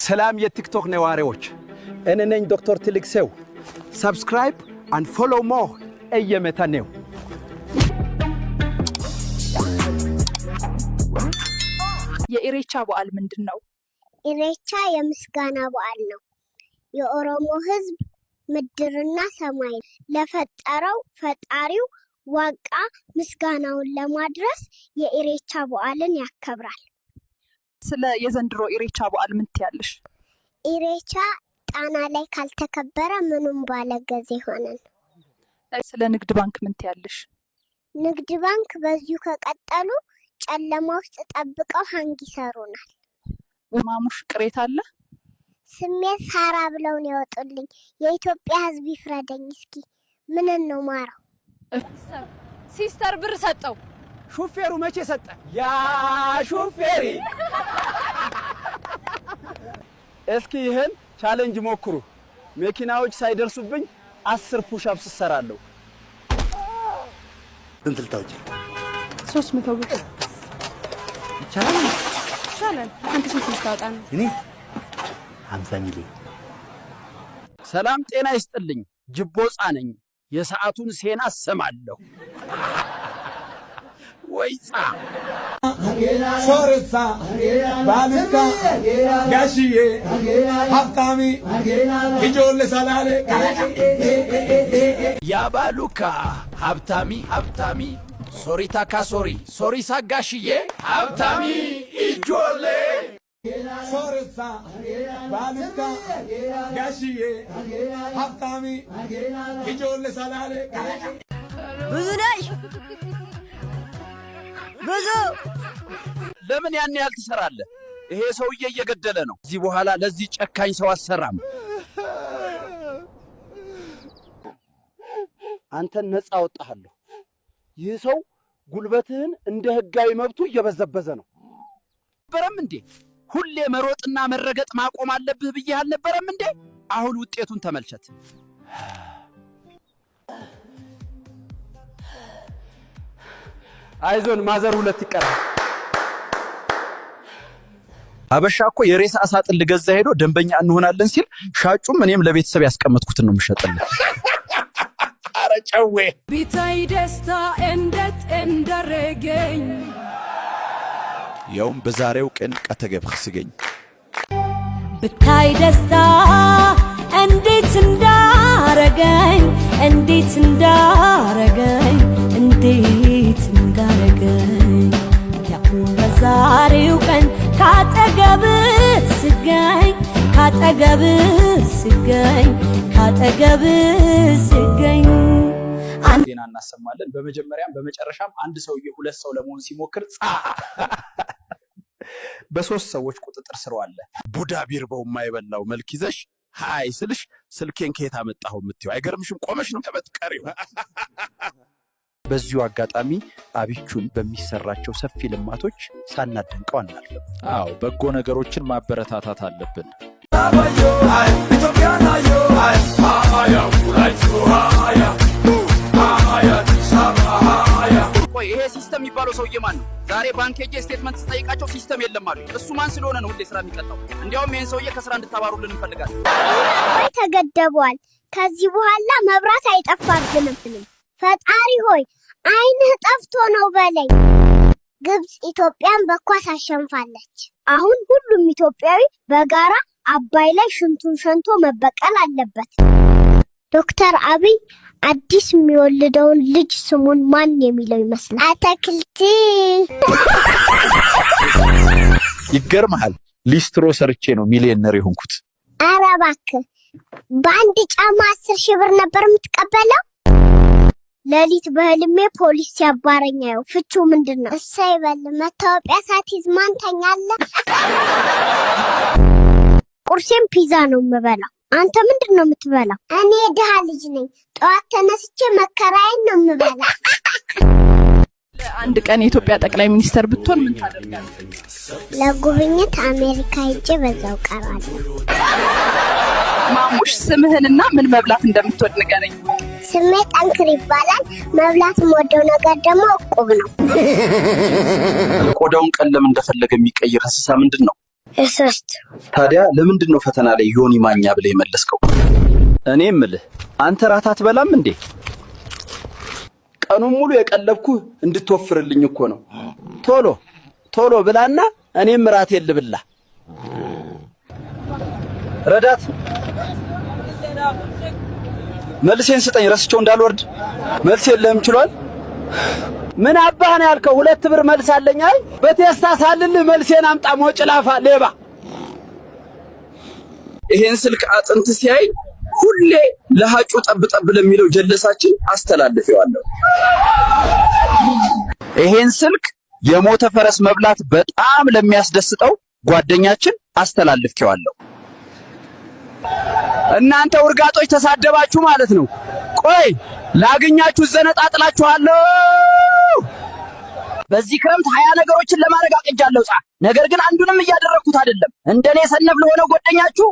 ሰላም የቲክቶክ ነዋሪዎች እኔ ነኝ ዶክተር ትልቅሰው subscribe and follow more እየመታነው የኢሬቻ በዓል ምንድነው? ኢሬቻ የምስጋና በዓል ነው። የኦሮሞ ህዝብ ምድርና ሰማይ ለፈጠረው ፈጣሪው ዋቃ ምስጋናውን ለማድረስ የኢሬቻ በዓልን ያከብራል። ስለ የዘንድሮ ኢሬቻ በዓል ምን ትያለሽ? ኢሬቻ ጣና ላይ ካልተከበረ ምንም ባለገዜ ሆነን። ስለ ንግድ ባንክ ምን ትያለሽ? ንግድ ባንክ በዚሁ ከቀጠሉ ጨለማ ውስጥ ተጠብቀው ሃንግ ይሰሩናል። ማሙሽ ቅሬታ አለ? ስሜት ሳራ ብለውን ያወጡልኝ የኢትዮጵያ ህዝብ ይፍረደኝ እስኪ ምን ነው ማራው? ሲስተር ብር ሰጠው። ሹፌሩ መቼ ሰጠ? ያ ሹፌሪ እስኪ ይሄን ቻሌንጅ ሞክሩ። መኪናዎች ሳይደርሱብኝ 10 ፑሽ አፕስ ሰራለሁ። እንትልታውጭ 300 ብር ይቻላል። አንተ ስንት ታውጣና? እኔ 50 ሚሊዮን። ሰላም ጤና ይስጥልኝ። ጅቦጻ ነኝ። የሰዓቱን ሴና ሰማለሁ። ወይጻ ሶርሳ ባንካ ጋሽዬ ሀብታሚ ይጆል ሰላሌ ያባሉካ ሀብታሚ ሶሪታ ካሶሪ ሶሪሳ ጋሽዬ ሀብታሚ ይጆል ሶርሳ ባንካ ጋሽዬ ሀብታሚ ይጆል ሰላሌ ብዙ ነሽ ብዙ ለምን ያን ያህል ትሰራለህ? ይሄ ሰውዬ እየገደለ ነው። እዚህ በኋላ ለዚህ ጨካኝ ሰው አሰራም። አንተን ነፃ አወጣሃለሁ። ይህ ሰው ጉልበትህን እንደ ህጋዊ መብቱ እየበዘበዘ ነው። ነበረም እንዴ? ሁሌ መሮጥና መረገጥ ማቆም አለብህ ብዬ አልነበረም እንዴ? አሁን ውጤቱን ተመልከት። አይዞን ማዘር 2 ይቀራል። አበሻ እኮ የሬሳ አሳጥን ልገዛ ሄዶ ደንበኛ እንሆናለን ሲል ሻጩም እኔም ለቤተሰብ ያስቀመጥኩትን ነው የምሸጥልህ። አረጨዌ ቢታይ ደስታ እንዴት እንዳረገኝ يوم بزاريو كن كتجب خسجين بتاي دستا انديت اندارجين انديت اندارجين انديت اندارجين يوم بزاريو كن كتجب سجين كتجب سجين كتجب سجين ዜና እናሰማለን። በመጀመሪያም በመጨረሻም አንድ ሰውዬ 2 ሰው ለመሆን ሲሞክር በ3 ሰዎች ቁጥጥር ስር ዋለ። ቡዳ ቢርበው የማይበላው መልክ ይዘሽ ሃይ ስልሽ ስልኬን ከየት አመጣው የምትይው አይገርምሽም? ቆመሽ ነው ተበጥቀሪው። በዚሁ አጋጣሚ አብቹን በሚሰራቸው ሰፊ ልማቶች ሳናደንቀው አናልፍም። አዎ በጎ ነገሮችን ማበረታታት አለብን። ቆይ ይሄ ሲስተም የሚባለው ሰውዬ ማን ነው? ዛሬ ባንክ ሄጄ ስቴትመንት ስጠይቃቸው ሲስተም የለም አሉ። እሱ ማን ስለሆነ ነው ሁሌ ስራ የሚቀጣው? እንዲያውም ይሄን ሰውዬ ከስራ እንድታባሩልን እንፈልጋለን። ወይ ተገደቧል። ከዚህ በኋላ መብራት አይጠፋብንም። ፈጣሪ ሆይ አይንህ ጠፍቶ ነው በለኝ። ግብጽ ኢትዮጵያን በኳስ አሸንፋለች። አሁን ሁሉም ኢትዮጵያዊ በጋራ አባይ ላይ ሽንቱን ሸንቶ መበቀል አለበት። ዶክተር አብይ አዲስ የሚወልደውን ልጅ ስሙን ማን የሚለው ይመስላል? አትክልት። ይገርምሃል ሊስትሮ ሰርቼ ነው ሚሊዮነር የሆንኩት። ኧረ እባክህ በአንድ ጫማ 10,000 ብር ነበር የምትቀበለው? ሌሊት በህልሜ ፖሊስ ሲያባረኛው ፍቹ ምንድነው? እሰይ በል መታወቂያ ሳትይዝ ማን ተኛለ? ቁርሴን ፒዛ ነው የምበላው። አንተ ምንድነው የምትበላው? እኔ ድሃ ልጅ ነኝ። ጠዋት ተነስቼ መከራዬን ነው የምበላው። አንድ ቀን የኢትዮጵያ ጠቅላይ ሚኒስተር ብትሆን ምን ታደርጋለህ? ለጉብኝት አሜሪካ ሄጄ በዛው ቀራለሁ። ማሙሽ ስምህንና ምን መብላት እንደምትወድ ንገረኝ። ስሜ ጠንክር ይባላል። መብላት የምወደው ነገር ደግሞ እቁብ ነው። ቆዳውን ቀለም እንደፈለገ የሚቀይር እንስሳ ምንድነው? እሰስት ታዲያ ለምንድን ነው ፈተና ላይ ዮኒ ማኛ ብለህ የመለስከው? እኔ እምልህ አንተ ራት አትበላም እንዴ? ቀኑን ሙሉ የቀለብኩህ እንድትወፍርልኝ እኮ ነው። ቶሎ ቶሎ ብላና እኔም ራቴን ልብላ። ረዳት መልሴን ስጠኝ፣ ረስቸው እንዳልወርድ። መልስ የለህም ችሏል። ምን አባህ ነው ያልከው? 2 ብር መልስ አለኝ። አይ በቴስታ ሳልልህ መልሴን አምጣ ሞጭላፋ ሌባ። ይሄን ስልክ አጥንት ሲያይ ሁሌ ለሃጩ ጠብጠብ ለሚለው ጀለሳችን አስተላልፈዋለሁ። ይሄን ስልክ የሞተ ፈረስ መብላት በጣም ለሚያስደስተው ጓደኛችን አስተላልፈዋለሁ። እናንተ ውርጋጦች ተሳደባችሁ ማለት ነው። ቆይ ላግኛችሁ ዘነጣጥላችኋለሁ። በዚህ ክረምት 20 ነገሮችን ለማድረግ አቅጃለሁ። ነገር ግን አንዱንም እያደረኩት አይደለም። እንደኔ ሰነፍ ለሆነ ጓደኛችሁ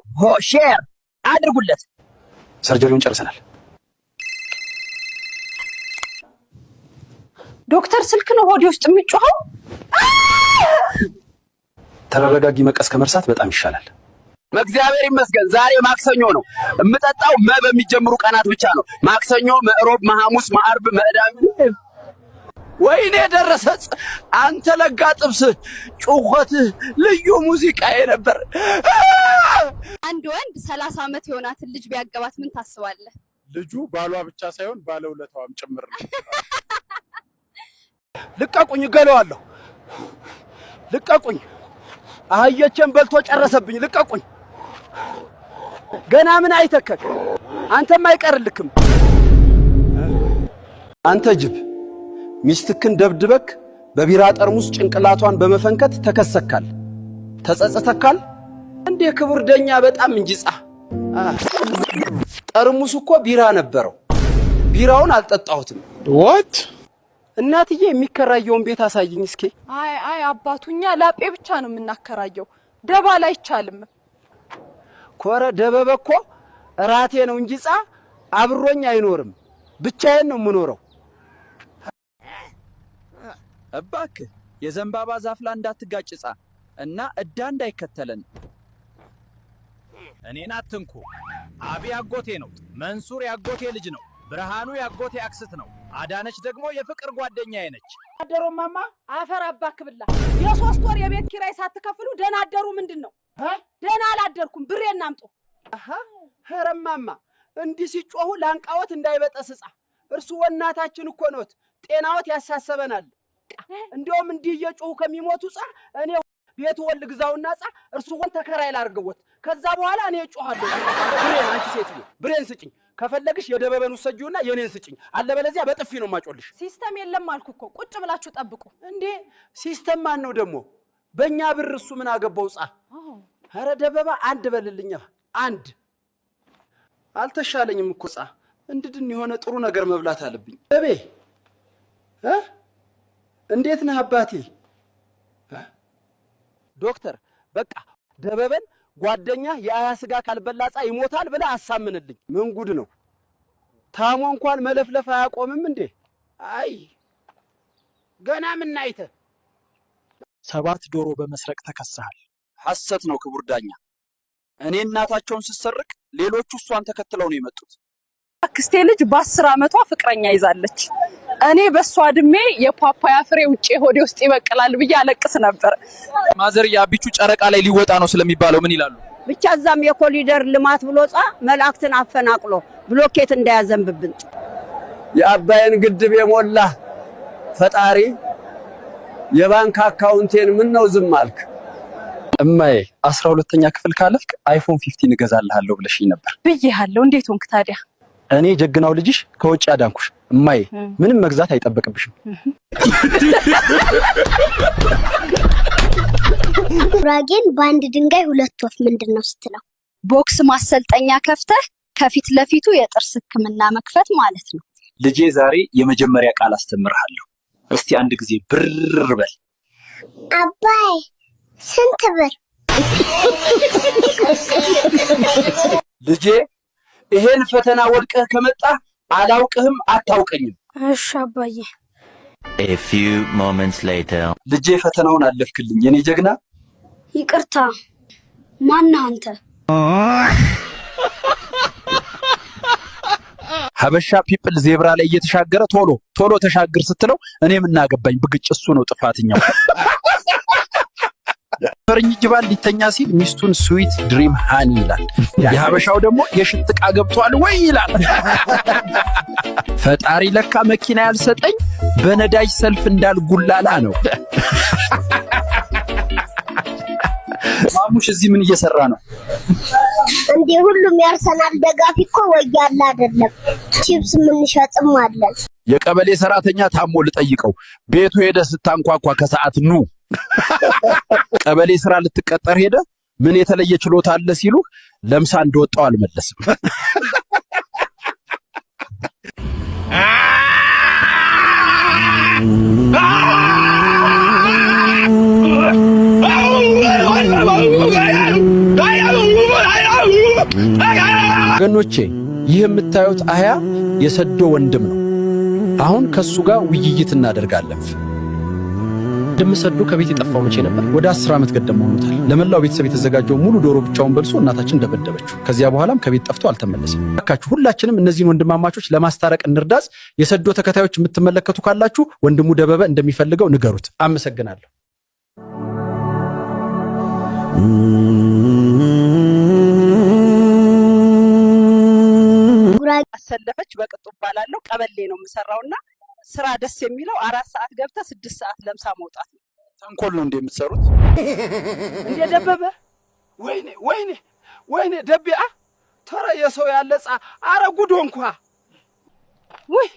ሼር አድርጉለት። ሰርጀሪውን ጨርሰናል። ዶክተር ስልክ ነው ሆዴ ውስጥ የሚጮኸው። ተረጋጊ። መቀስ ከመርሳት በጣም ይሻላል። እግዚአብሔር ይመስገን ዛሬ ማክሰኞ ነው። እምጠጣው በሚጀምሩ ቀናት ብቻ ነው። ማክሰኞ፣ መዕሮብ፣ መሐሙስ፣ ማዕርብ፣ መዕዳም። ወይኔ ደረሰጽ አንተ ለጋ ጥብስ ጩኸት ልዩ ሙዚቃዬ ነበር። አንድ ወንድ 30 ዓመት የሆናትን ልጅ ቢያገባት ምን ታስባለህ? ልጁ ባሏ ብቻ ሳይሆን ባለውለታዋም ጭምር ነው። ልቀቁኝ፣ እገለዋለሁ። ልቀቁኝ፣ አህዮቼን በልቶ ጨረሰብኝ። ልቀቁኝ። ገና ምን አይተከክ፣ አንተም አይቀርልክም። አንተ ጅብ ሚስትክን ደብድበክ በቢራ ጠርሙስ ጭንቅላቷን በመፈንከት ተከሰካል፣ ተጸጸተካል። እንዴ ክቡር ደኛ በጣም እንጂጻ ጠርሙስ እኮ ቢራ ነበረው። ቢራውን አልጠጣሁትም። what እናትዬ የሚከራየውን ቤት አሳይኝ እስኪ። አይ አባቱኛ ላጴ ብቻ ነው የምናከራየው፣ ደባል አይቻልም። ኮረ ደበበ እኮ ራቴ ነው እንጂጻ አብሮኝ አይኖርም። ብቻዬን ነው የምኖረው። እባክህ የዘንባባ ዛፍ ላይ እንዳትጋጭጻ እና እዳ እንዳይከተለን። እኔን አትንኩ። አቢ ያጎቴ ነው። መንሱር ያጎቴ ልጅ ነው። ብርሃኑ ያጎቴ አክስት ነው። አዳነች ደግሞ የፍቅር ጓደኛዬ ነች። አደሮማማ አፈር አባክብላ የ3 ወር የቤት ኪራይ ሳትከፍሉ ደና አደሩ። ምንድነው? ደና አላደርኩም። ብሬን አምጡ። ኸረማማ እንዲህ ሲጮሁ ላንቃወት እንዳይበጠስጻ። እርሱ ወናታችን እኮ ነዎት። ጤናዎት ያሳሰበናል። እንደውም እንዲህ እየጮሁ ከሚሞቱ እኔ ቤት ወል ግዛውና እርሱ ወን ተከራይ ላርገውት። ከዛ በኋላ እኔ እጮሃለሁ። ብሬን አንቺ ሴትዮ ብሬን ስጭኝ። ከፈለግሽ የደበበን ወሰጂውና የኔን ስጭኝ። አለበለዚያ በጥፊ ነው ማጮልሽ። ሲስተም የለም አልኩ እኮ። ቁጭ ብላችሁ ጠብቁ። እንዴ ሲስተም ማን ነው ደግሞ? በእኛ ብር እሱ ምን አገባው? ኧረ ደበባ አንድ በልልኛ። አንድ አልተሻለኝም እኮ እንድድን የሆነ ጥሩ ነገር መብላት አለብኝ። በቤ እንዴት ነህ አባቴ? ዶክተር በቃ ደበበን ጓደኛ የአያ ስጋ ካልበላጻ ይሞታል ብለህ አሳምንልኝ። ምን ጉድ ነው? ታሞ እንኳን መለፍለፍ አያቆምም እንዴ? አይ ገና ምን አይተህ 7 ዶሮ በመስረቅ ተከሰሃል። ሐሰት ነው ክቡር ዳኛ። እኔ እናታቸውን ስሰርቅ ሌሎቹ እሷን ተከትለው ነው የመጡት። አክስቴ ልጅ በ10 ዓመቷ ፍቅረኛ ይዛለች። እኔ በሷ እድሜ የፓፓያ ፍሬ ውጪ ሆዴ ውስጥ ይበቅላል ብዬ አለቅስ ነበር። ማዘርያ ቢቹ ጨረቃ ላይ ሊወጣ ነው ስለሚባለው ምን ይላሉ? ብቻ እዛም የኮሊደር ልማት ብሎ መላእክትን አፈናቅሎ ብሎኬት እንዳያዘንብብን። የአባይን ግድብ የሞላ ፈጣሪ የባንክ አካውንቴን ምን ነው ዝም አልክ? እማዬ 12ኛ ክፍል ካለፍክ አይፎን 15 እገዛልሃለሁ ብለሽኝ ነበር። ብዬሃለሁ። እንዴት ሆንክ ታዲያ? እኔ ጀግናው ልጅሽ ከውጭ አዳንኩሽ። እማዬ ምንም መግዛት አይጠበቅብሽም። ጉራጌን በአንድ ድንጋይ 2 ወፍ ምንድነው ስትለው? ቦክስ ማሰልጠኛ ከፍተህ ከፊት ለፊቱ የጥርስ ህክምና መክፈት ማለት ነው። ልጄ ዛሬ የመጀመሪያ ቃል አስተምርሃለሁ። እስቲ አንድ ጊዜ ብር በል። አባይ ስንት ብር? ልጄ ይሄን ፈተና ወድቀህ ከመጣ አላውቅህም አታውቀኝም። እሺ አባዬ። A few moments later ልጄ ፈተናውን አለፍክልኝ የኔ ጀግና። ይቅርታ ማን አንተ? ሀበሻ ፒፕል ዜብራ ላይ እየተሻገረ ቶሎ ተሻገር ስትለው እኔ ምን አገባኝ ብግጭ እሱ ነው ጥፋተኛው። ፈረንጅ ጅባል ሊተኛ ሲል ሚስቱን ስዊት ድሪም ሃኒ ይላል። የሀበሻው ደግሞ የሽንት ዕቃ ገብቷል ወይ ይላል። ፈጣሪ ለካ መኪና ያልሰጠኝ በነዳጅ ሰልፍ እንዳልጉላላ ነው። ማሙሽ እዚህ ምን እየሰራ ነው? እንዴ ሁሉም የአርሰናል ደጋፊ እኮ ወያላ አይደለም። ቺፕስ ምን ሸጥም አለን። የቀበሌ ሰራተኛ ታሞ ልጠይቀው ቤቱ ሄደ ስታንኳኳ ከሰዓት ኑ ቀበሌ ስራ ልትቀጠር ሄደ ምን የተለየ ችሎታ አለ ሲሉ ለምሳ እንደወጣው አልመለስም። ወገኖቼ ይህ የምታዩት አህያ የሰዶ ወንድም ነው። አሁን ከሱ ጋር ውይይት እናደርጋለን። ደምሰዶ ከቤት የጠፋው መቼ ነበር? ወደ 10 ዓመት ገደማ ሆኖታል። ለመላው ቤተሰብ የተዘጋጀው ሙሉ ዶሮ ብቻውን በልሶ እናታችን ደበደበችው። ከዚያ በኋላም ከቤት ጠፍቶ አልተመለሰም። ታካችሁ ሁላችንም እነዚህን ወንድማማቾች ለማስታረቅ እንርዳስ። የሰዶ ተከታዮች የምትመለከቱ ካላችሁ ወንድሙ ደበበ እንደሚፈልገው ንገሩት። አመሰግናለሁ። አሰለፈች በቅጡ ባላለው ቀበሌ ነው የምሰራውና ስራ ደስ የሚለው 4 ሰዓት ገብተ 6 ሰዓት ለምሳ መውጣት ነው። ተንኮል ነው እንደምትሰሩት እንደ ደበበ ወይኔ ደቢያ ተራ የሰው ያለጻ አረ ጉድ ሆንኳ። ወይ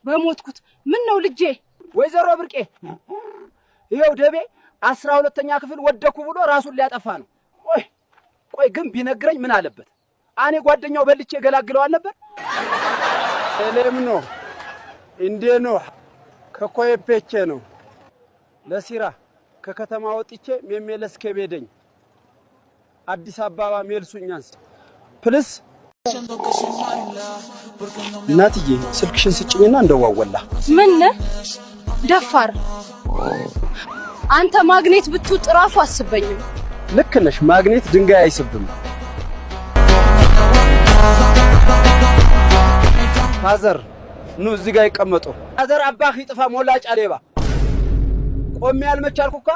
በሞትኩት ምን ነው ልጄ? ወይዘሮ ብርቄ ይሄው ደቤ 12ኛ ክፍል ወደኩ ብሎ ራሱን ሊያጠፋ ነው። ቆይ ግን ቢነግረኝ ምን አለበት? አኔ ጓደኛው በልቼ ገላግለዋል ነበር። ለምኖ እንዴኖ ከኮየፔቼ ነው ለሲራ ከከተማ ወጥቼ ሜሜለስ ከቤደኝ አዲስ አበባ ሜልሱኛንስ ፕልስ እናትዬ ስልክሽን ስጭኝና እንደዋወላ። ምን ደፋር አንተ ማግኔት ብትውጥ ራሱ አስበኝም። ልክ ነሽ። ማግኔት ድንጋይ አይስብም። ፋዘር ኑ እዚህ ጋር ይቀመጡ። ፋዘር አባህ ይጥፋ ሞላጫ ሌባ ቆሜ ያልመቻልኩካ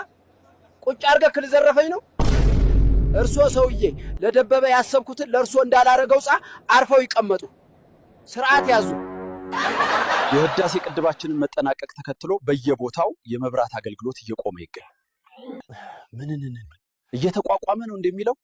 ቁጭ አርገህ ልዘረፈኝ ነው። እርሶ ሰውዬ ለደበበ ያሰብኩትን ለእርሶ እንዳላረገው አርፈው ይቀመጡ። ስርዓት ያዙ። የህዳሴ ግድባችንን መጠናቀቅ ተከትሎ በየቦታው የመብራት አገልግሎት እየቆመ ይገኛል። ምንንን እየተቋቋመ ነው እንደሚለው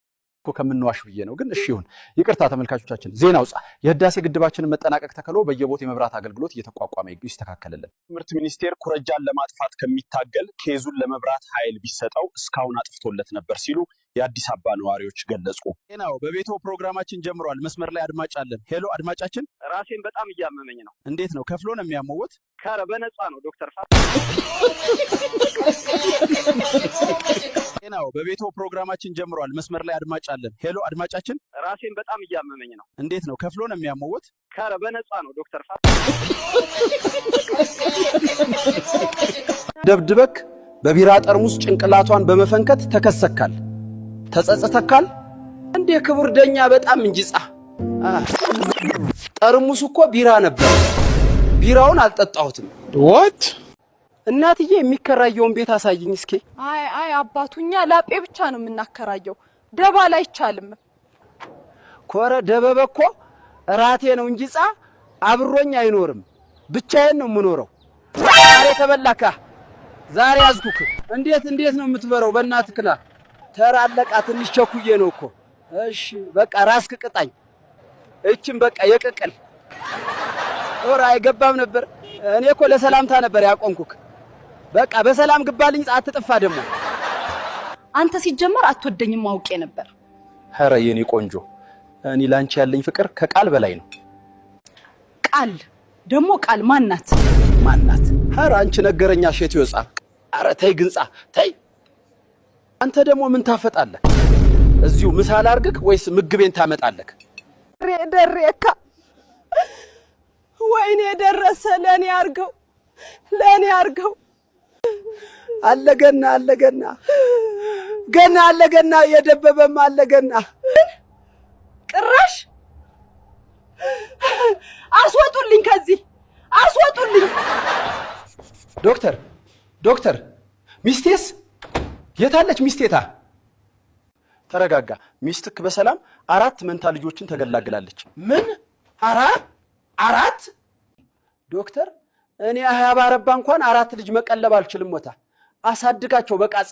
ከምንዋሽ ብዬ ነው። ግን እሺ ይሁን ይቅርታ ተመልካቾቻችን። ዜናው የህዳሴ ግድባችንን መጠናቀቅ ተከትሎ በየቦታው የመብራት አገልግሎት እየተቋቋመ ይስተካከለልን። ትምህርት ሚኒስቴር ኩረጃን ለማጥፋት ከሚታገል ኬዙን ለመብራት ኃይል ቢሰጠው እስካሁን አጥፍቶለት ነበር ሲሉ የአዲስ አበባ ነዋሪዎች ገለጹ። ዜናው በቤቶ ፕሮግራማችን ጀምሯል። መስመር ላይ አድማጭ አለን። ሄሎ አድማጫችን። ራሴን በጣም እያመመኝ ነው። እንዴት ነው? ከፍሎ ነው የሚያመውት? ካረ በነፃ ነው ዶክተር ዜናው በቤቶ ፕሮግራማችን ጀምሯል። መስመር ላይ አድማጭ አለን። ሄሎ አድማጫችን። ራሴን በጣም እያመመኝ ነው። እንዴት ነው? ከፍሎ ነው የሚያመውት? ካረ በነፃ ነው ዶክተር ደብድበክ በቢራ ጠርሙስ ጭንቅላቷን በመፈንከት ተከሰካል፣ ተጸጸተካል። እንዴ ክቡር ደኛ በጣም እንጂጻ ጠርሙስ እኮ ቢራ ነበር። ቢራውን አልጠጣሁትም። what እናትዬ የሚከራየውን ቤት አሳይኝ እስኪ። አይ አባቱኛ ላጴ ብቻ ነው የምናከራየው። ደባል አይቻልም። ኮረ ደበበ እኮ ራቴ ነው እንጂጻ አብሮኝ አይኖርም። ብቻዬን ነው የምኖረው። ዛሬ ተበላካ ዛሬ ያዝኩክ። እንዴት ነው የምትበረው? በእናትክና ተራለቃ ትንሽ ቸኩዬ ነው እኮ። እሺ በቃ ራስክ ቅጣኝ። እቺም በቃ የቅቅል ኦራ አይገባም ነበር። እኔ እኮ ለሰላምታ ነበር ያቆንኩክ። በቃ በሰላም ግባልኝ። አትጥፋ ደግሞ አንተ ሲጀመር አትወደኝም ማውቄ ነበር። ኧረ የኔ ቆንጆ እኔ ላንቺ ያለኝ ፍቅር ከቃል በላይ ነው። ቃል ደግሞ ቃል ማናት? ኧረ አንቺ ነገረኛ ሼት ይወጻ። ኧረ ተይ ግንጻ ተይ። አንተ ደግሞ ምን ታፈጣለህ? እዚሁ ምሳል አርግክ ወይስ ምግቤን ታመጣለህ? ደሬካ ወይኔ ደረሰ። ለኔ አርገው አለገና ገና አለ ገና የደበበም አለ ገና ቅራሽ አስወጡልኝ ከዚህ አስወጡልኝ። ዶክተር ሚስቴስ የታለች? ሚስቴታ ተረጋጋ። ሚስትክ በሰላም 4 መንታ ልጆችን ተገላግላለች። ምን? አራት? ዶክተር እኔ አህያ ባረባ እንኳን 4 ልጅ መቀለብ አልችልም። ሞታ አሳድጋቸው በቃጻ